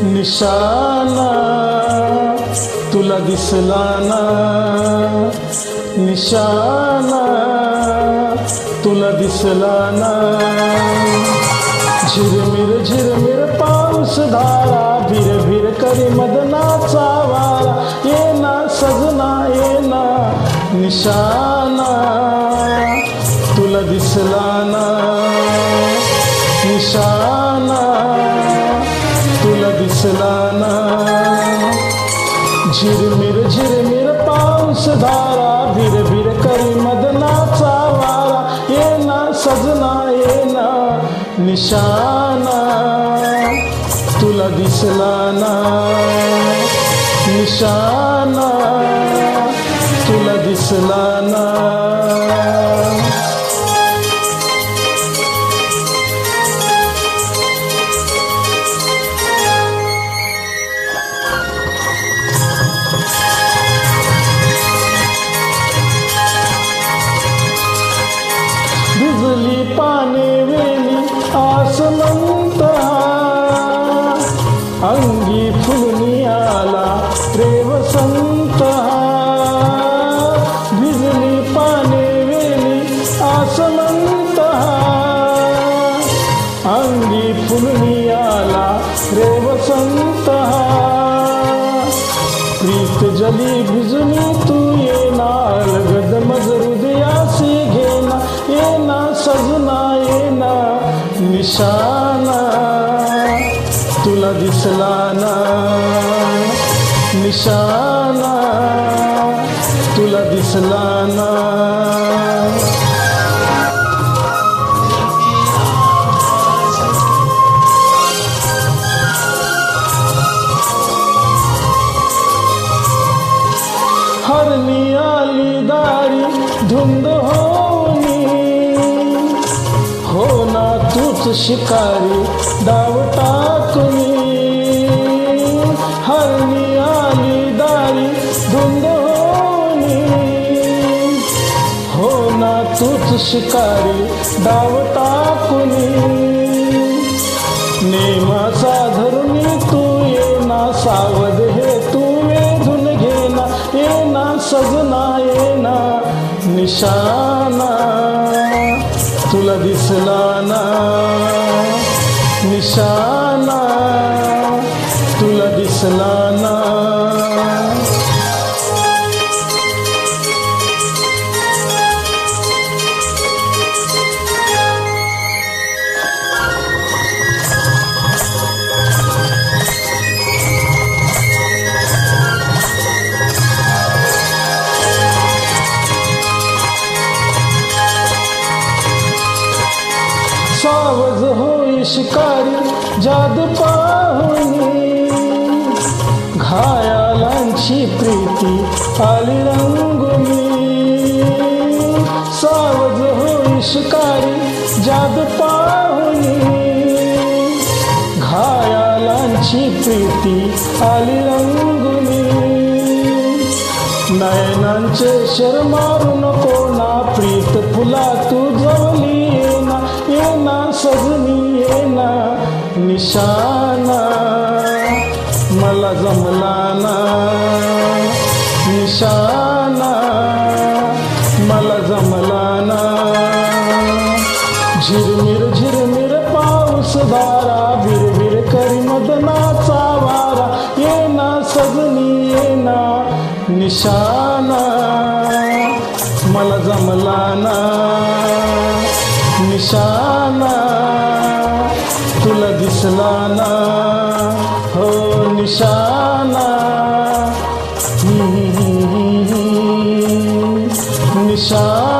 निशाना तुला दिसला ना, निशाना तुला दिसला ना. झिरमिर झिरमिर पाऊस धारा, भिर भिर करी मदनाचा वारा. ये ना सजना ये ना, निशाना तुला दिसला ना, निशाना तुला दिसला ना. झिरमिर झिरमिर पाऊस धारा, भिर भिर करी मदनाचा वारा. ये ना सजना ये ना, निशाना तुला दिसला ना, निशाना तुला दिसला ना. भिजली पाने वेली आसमंत, अंगी फुलनी आला रे वसंत. भिजली पाने वेली आसमंत, अंगी फुलनी आला रे वसंत. प्रीत जली भिजली तू ये ना, अलगद मज हृदयासी घेना. ये ना सजना ये ना, निशाना तुला दिसला ना, निशाना तुला दिसला ना. हरणी आली दारी धुंद होनी, हो ना तूच शिकारी डाव टाकूनी. हरणी आली दारी धुंद होनी, हो ना तूच शिकारी डाव टाकूनी. नेमाचा धरुनी तू ये ना, सावध हे तू वेधून घेना. ये ना सजना ये ना, निशाना तुला दिसला ना, निशाना तुला दिसला ना. सावज होई शिकारी जाद पाहुनी, घायालांची प्रीती आली रंगुनी. सावज होई शिकारी जाद पाहुनी, घायालांची प्रीती आली रंगुनी. नयनांचे शर मारू नको ना, प्रीत फुला तू जवली ये ना. ये ना सजनी ये ना, निशाना मला जमला ना, निशाना मला जमला ना. झिरमिर झिरमिर पाऊस धारा, भिर भिर करी मदनाचा वारा. ये ना सजनी ये ना, निशाना मला जमला ना, निशाना तुला दिसला ना. हो निशाना, निशाना